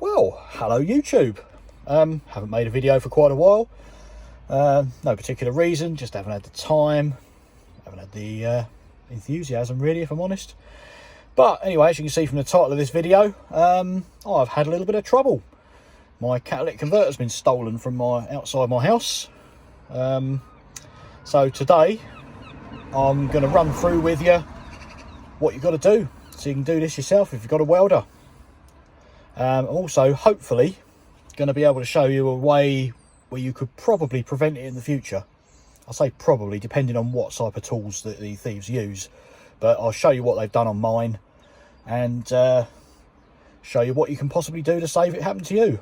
Well, hello YouTube. Haven't made a video for quite a while. No particular reason, just haven't had the time, haven't had the enthusiasm really, if I'm honest. But anyway, as you can see from the title of this video, I've had a little bit of trouble. My catalytic converter's been stolen from outside my house. So today I'm going to run through with you what you've got to do so you can do this yourself if you've got a welder. Also, hopefully, going to be able to show you a way where you could probably prevent it in the future. I say probably, depending on what type of tools that the thieves use. But I'll show you what they've done on mine and show you what you can possibly do to save it happen to you.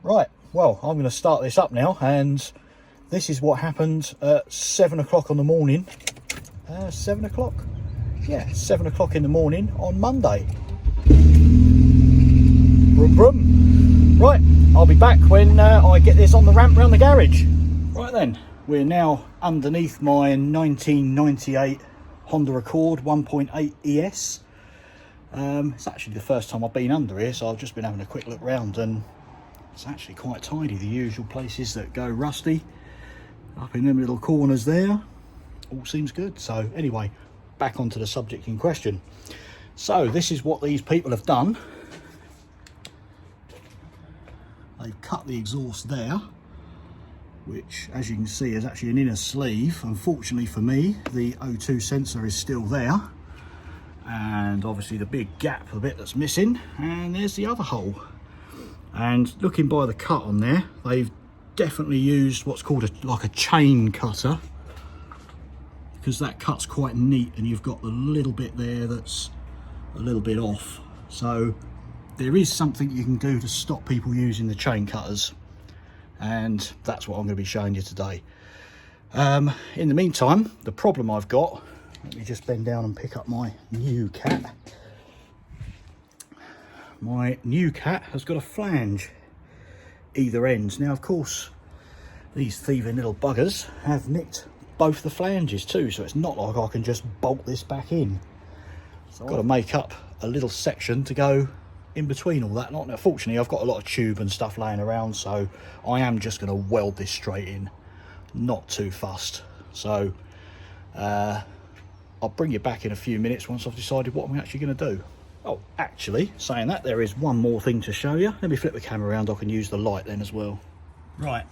Right, well, I'm going to start this up now, and this is what happened at 7 o'clock on the morning. 7 o'clock? Yeah, 7 o'clock in the morning on Monday. Brum brum. Right, I'll be back when I get this on the ramp round the garage. Right then, we're now underneath my 1998 Honda Accord 1.8 ES. It's actually the first time I've been under here, so I've just been having a quick look round, and it's actually quite tidy. The usual places that go rusty, up in them little corners there, all seems good. So anyway, back onto the subject in question. So this is what these people have done. They've cut the exhaust there, which, as you can see, is actually an inner sleeve. Unfortunately for me, the O2 sensor is still there, and obviously the big gap, the bit that's missing, and there's the other hole. And looking by the cut on there, they've definitely used what's called like a chain cutter, because that cut's quite neat, and you've got the little bit there that's a little bit off. So there is something you can do to stop people using the chain cutters, and that's what I'm going to be showing you today. In the meantime, the problem I've got, let me just bend down and pick up my new cat. My new cat has got a flange either ends. Now, of course, these thieving little buggers have nicked both the flanges too, so it's not like I can just bolt this back in. So I've got to make up a little section to go in between all that. Now, fortunately, I've got a lot of tube and stuff laying around, so I am just going to weld this straight in, not too fussed. So I'll bring you back in a few minutes once I've decided what I'm actually going to do. Oh, actually, saying that, there is one more thing to show you. Let me flip the camera around, I can use the light then as well. Right,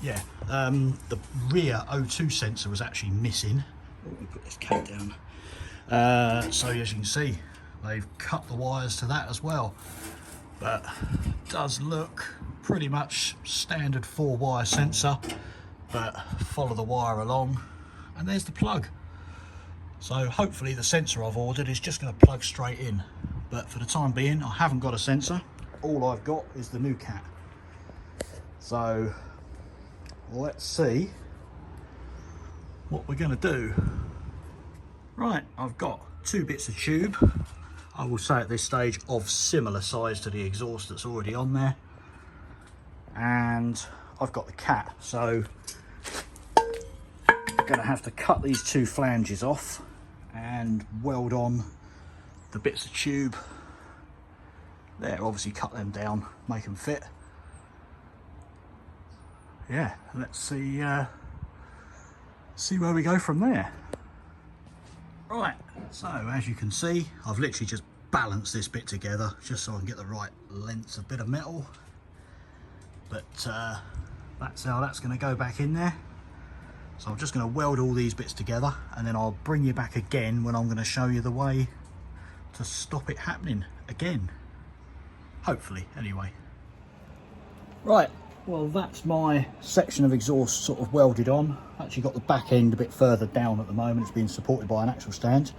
yeah, the rear O2 sensor was actually missing. Let me put this cat down. So as you can see, they've cut the wires to that as well, but it does look pretty much standard 4-wire sensor, but follow the wire along, and there's the plug. So hopefully the sensor I've ordered is just going to plug straight in, but for the time being I haven't got a sensor. All I've got is the new cat. So let's see what we're going to do. Right, I've got 2 bits of tube, I will say at this stage of similar size to the exhaust that's already on there, and I've got the cat. So I'm going to have to cut these 2 flanges off and weld on the bits of tube there. Obviously cut them down, make them fit. Yeah, let's see where we go from there. Right, so as you can see, I've literally just balanced this bit together just so I can get the right length of bit of metal, but that's how that's going to go back in there. So I'm just going to weld all these bits together, and then I'll bring you back again when I'm going to show you the way to stop it happening again. Hopefully, anyway. Right, well, that's my section of exhaust sort of welded on. Actually got the back end a bit further down at the moment. It's being supported by an axle stand.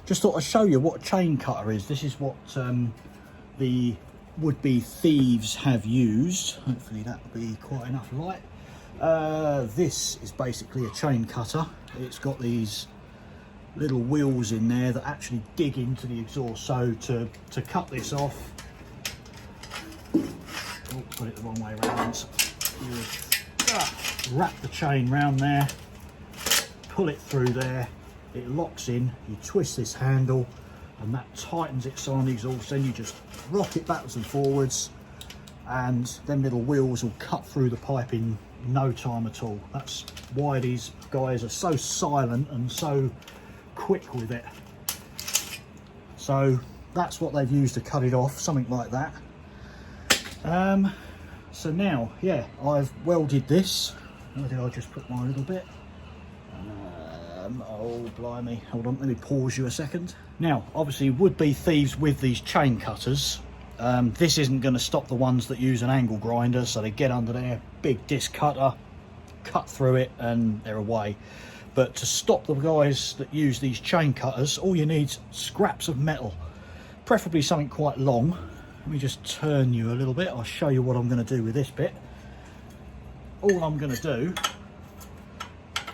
Just thought I'd show you what a chain cutter is. This is what the would-be thieves have used. Hopefully that'll be quite enough light. This is basically a chain cutter. It's got these little wheels in there that actually dig into the exhaust. So to cut this off, oh, put it the wrong way around, you wrap the chain round there, pull it through there, it locks in, you twist this handle and that tightens it on the exhaust. Then you just rock it backwards and forwards, and them little wheels will cut through the pipe in no time at all. That's why these guys are so silent and so quick with it. So that's what they've used to cut it off, something like that. So now, yeah, I've welded this. Where did I just put my little bit? Oh blimey, hold on, let me pause you a second. Now obviously would-be thieves with these chain cutters, this isn't going to stop the ones that use an angle grinder, so they get under there, big disc cutter, cut through it and they're away. But to stop the guys that use these chain cutters, all you need is scraps of metal, preferably something quite long. Let me just turn you a little bit, I'll show you what I'm going to do with this bit. All I'm going to do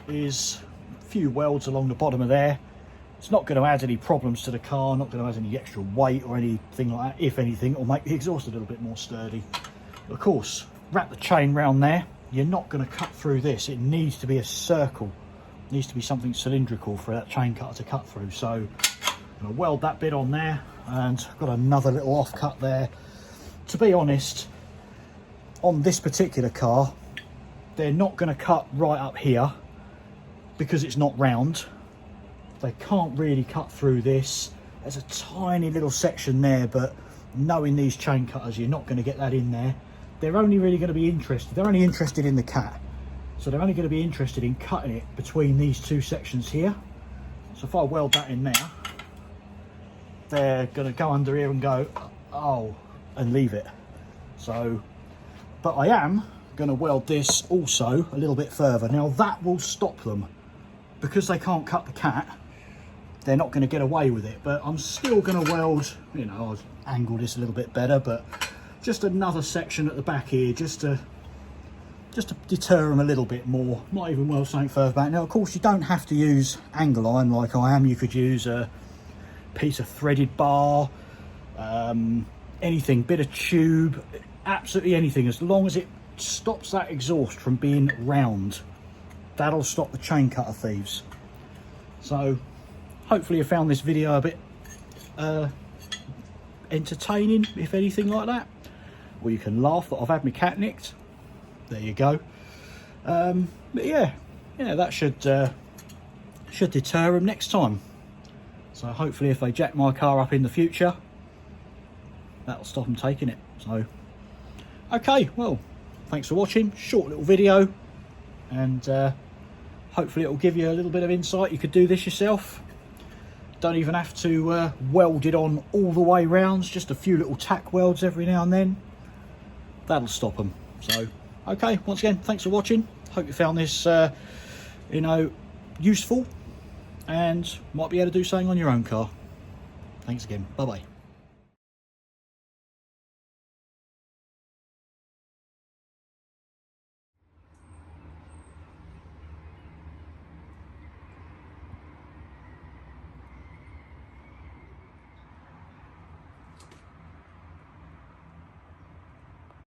is few welds along the bottom of there. It's not going to add any problems to the car, not going to add any extra weight or anything like that. If anything, it'll make the exhaust a little bit more sturdy. But of course, wrap the chain round there. You're not going to cut through this. It needs to be a circle. It needs to be something cylindrical for that chain cutter to cut through. So I'm going to weld that bit on there, and I've got another little off cut there. To be honest, on this particular car, they're not going to cut right up here, because it's not round. They can't really cut through this. There's a tiny little section there, but knowing these chain cutters, you're not going to get that in there. They're only really going to be interested, they're only interested in the cat. So they're only going to be interested in cutting it between these two sections here. So if I weld that in there, they're going to go under here and go, oh, and leave it. So, but I am going to weld this also a little bit further. Now that will stop them. Because they can't cut the cat, they're not going to get away with it. But I'm still going to weld, you know, I'll angle this a little bit better, but just another section at the back here, just to deter them a little bit more. Might even weld something further back. Now, of course, you don't have to use angle iron like I am. You could use a piece of threaded bar, anything, bit of tube, absolutely anything, as long as it stops that exhaust from being round. That'll stop the chain cutter thieves. So hopefully you found this video a bit entertaining, if anything like that. Or you can laugh that I've had my cat nicked. There you go. But yeah, that should deter them next time. So hopefully if they jack my car up in the future, that'll stop them taking it. So okay, well, thanks for watching. Short little video, and hopefully it will give you a little bit of insight. You could do this yourself. Don't even have to weld it on all the way round, just a few little tack welds every now and then. That'll stop them. So okay, once again, thanks for watching. Hope you found this you know, useful, and might be able to do something on your own car. Thanks again, bye bye.